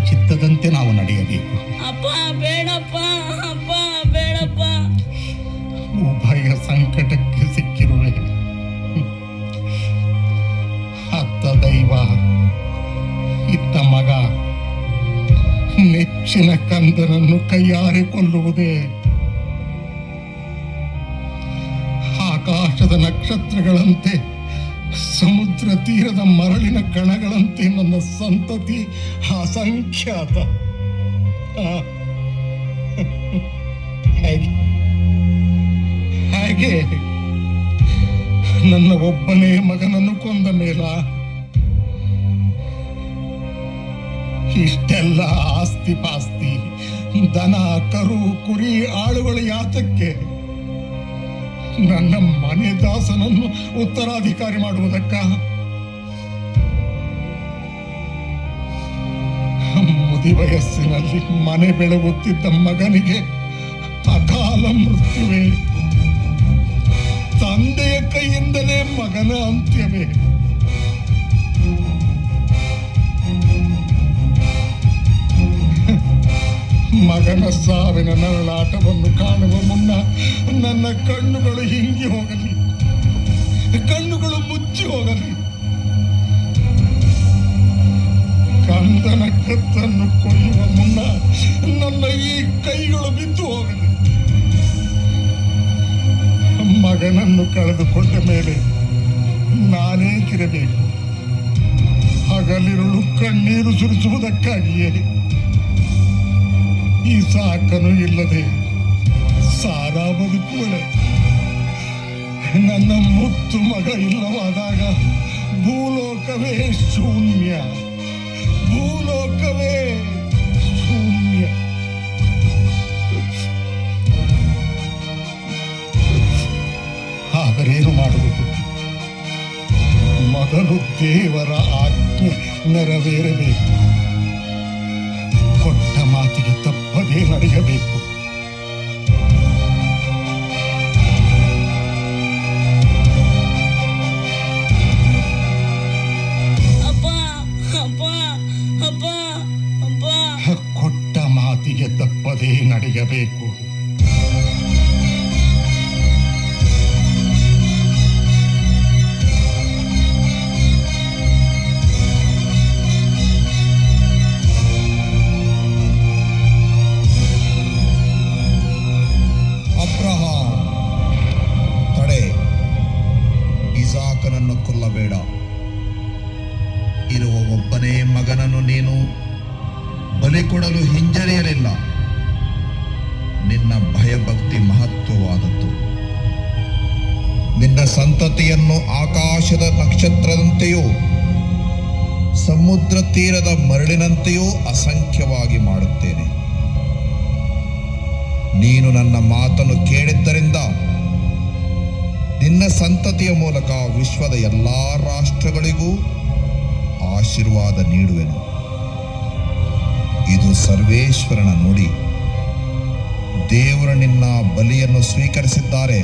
ಚಿತ್ತದಂತೆ ನಾವು ನಡೆಯಬೇಕು. ಅಪ್ಪ ಬೇಡಪ್ಪ, ಅಪ್ಪ ಬೇಡಪ್ಪ. ಉಭಯ ಸಂಕಟಕ್ಕೆ ಸಿಕ್ಕಿರುವೆ. ಅತ್ತ ದೈವ, ಇತ್ತ ಮಗ. ನೆಚ್ಚಿನ ಕಂದನನ್ನು ಕೈಯಾರೆ ಕೊಲ್ಲುವುದೇ. ಆಕಾಶದ ನಕ್ಷತ್ರಗಳಂತೆ, ಸಮುದ್ರ ತೀರದ ಮರಳಿನ ಕಣಗಳಂತೆ ನನ್ನ ಸಂತತಿ ಅಸಂಖ್ಯಾತ. ಹಾಗೆ ನನ್ನ ಒಬ್ಬನೇ ಮಗನನ್ನು ಕೊಂದ ಮೇಲ ಇಷ್ಟೆಲ್ಲ ಆಸ್ತಿ ಪಾಸ್ತಿ, ದನ ಕರು ಕುರಿ ಆಳುಗಳ ಯಾತಕ್ಕೆ? ನನ್ನ ಮನೆ ದಾಸನನ್ನು ಉತ್ತರಾಧಿಕಾರಿ ಮಾಡುವುದಕ್ಕ? ಮುದಿ ವಯಸ್ಸಿನಲ್ಲಿ ಮನೆ ಬೆಳಗುತ್ತಿದ್ದ ಮಗನಿಗೆ ಅಕಾಲ ಮೃತ್ಯುವೇ. ತಂದೆಯ ಕೈಯಿಂದಲೇ ಮಗನ ಅಂತ್ಯವೇ. ಮಗನ ಸಾವಿನ ನರಳಾಟವನ್ನು ಕಾಣುವ ಮುನ್ನ ನನ್ನ ಕಣ್ಣುಗಳು ಹಿಂಗಿ ಹೋಗಲಿ, ಕಣ್ಣುಗಳು ಮುಚ್ಚಿ ಹೋಗಲಿ. ಕಂದನ ಕತ್ತನ್ನು ಕೊಯ್ಯುವ ಮುನ್ನ ನನ್ನ ಈ ಕೈಗಳು ಬಿದ್ದು ಹೋಗಲಿ. ಮಗನನ್ನು ಕಳೆದುಕೊಂಡ ಮೇಲೆ ನಾನೇಗಿರಬೇಕು? ಹಗಲಿರುಳು ಕಣ್ಣೀರು ಸುರಿಸುವುದಕ್ಕಾಗಿಯೇ? ಈ ಸಾಕನು ಇಲ್ಲದೆ ಸಾರಾ ಬದುಕುವಳೆ. ನನ್ನ ಮುತ್ತು ಮಗ ಇಲ್ಲವಾದಾಗ ಭೂಲೋಕವೇ ಶೂನ್ಯ, ಭೂಲೋಕವೇ ಶೂನ್ಯ. ಆದರೇನು ಮಾಡುವುದು? ಮೊದಲು ದೇವರ ಆಜ್ಞೆ ನೆರವೇರಬೇಕು. ಕೊಟ್ಟ ಮಾತಿಗೆ ತಪ್ಪದೇ ನಡೆಯಬೇಕು. ಕೊಟ್ಟ ಮಾತಿಗೆ ತಪ್ಪದೇ ನಡೆಯಬೇಕು. ತಡೆ, ಇಸಾಕನನ್ನು ಕೊಲ್ಲಬೇಡ. ಇರುವ ಒಬ್ಬನೇ ಮಗನನ್ನು ನೀನು ಬಲಿ ಕೊಡಲು ಹಿಂಜರಿಯಲಿಲ್ಲ. ನಿನ್ನ ಭಯಭಕ್ತಿ ಮಹತ್ವವಾದದ್ದು. ನಿನ್ನ ಸಂತತಿಯನ್ನು ಆಕಾಶದ ನಕ್ಷತ್ರದಂತೆಯೂ ಸಮುದ್ರ ತೀರದ ಮರಳಿನಂತೆಯೂ ಅಸಂಖ್ಯವಾಗಿ ಮಾಡುತ್ತೇನೆ. ನೀನು ನನ್ನ ಮಾತನ್ನು ಕೇಳಿದ್ದರಿಂದ ನಿನ್ನ ಸಂತತಿಯ ಮೂಲಕ ವಿಶ್ವದ ಎಲ್ಲಾ ರಾಷ್ಟ್ರಗಳಿಗೂ ಆಶೀರ್ವಾದ ನೀಡುವೆನು. ಇದು ಸರ್ವೇಶ್ವರನ ನುಡಿ. ದೇವರು ನಿನ್ನ ಬಲಿಯನ್ನು ಸ್ವೀಕರಿಸಿದ್ದಾರೆ.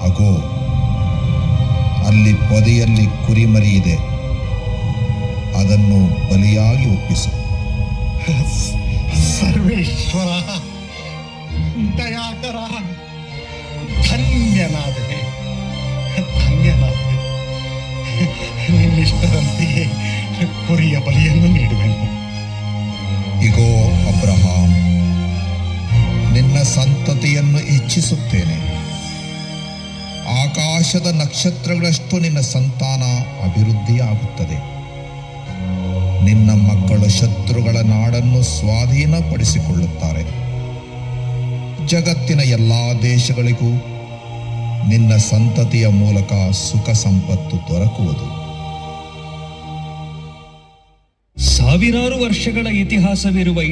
ಅಗೋ, ಅಲ್ಲಿ ಪೊದೆಯಲ್ಲಿ ಕುರಿಮರಿ ಇದೆ, ಅದನ್ನು ಬಲಿಯಾಗಿ ಒಪ್ಪಿಸು. ಸರ್ವೇಶ್ವರ, ದಯಾಕರ, ಧನ್ಯನಾದೆ, ಧನ್ಯನಾದೆ. ನಿನ್ನಿಷ್ಟದಂತೆಯೇ ಕುರಿಯ ಬಲಿಯನ್ನು ನೀಡುವೆನು. ಇಗೋ ಅಬ್ರಹಾಂ, ನಿನ್ನ ಸಂತತಿಯನ್ನು ಇಚ್ಛಿಸುತ್ತೇನೆ. ಆಕಾಶದ ನಕ್ಷತ್ರಗಳಷ್ಟು ನಿನ್ನ ಸಂತಾನ ಅಭಿವೃದ್ಧಿಯಾಗುತ್ತದೆ. ನಿನ್ನ ಮಕ್ಕಳು ಶತ್ರುಗಳ ನಾಡನ್ನು ಸ್ವಾಧೀನಪಡಿಸಿಕೊಳ್ಳುತ್ತಾರೆ. ಜಗತ್ತಿನ ಎಲ್ಲಾ ದೇಶಗಳಿಗೂ ನಿನ್ನ ಸಂತತಿಯ ಮೂಲಕ ಸುಖ ಸಂಪತ್ತು ದೊರಕುವುದು. ಸಾವಿರಾರು ವರ್ಷಗಳ ಇತಿಹಾಸವಿರುವ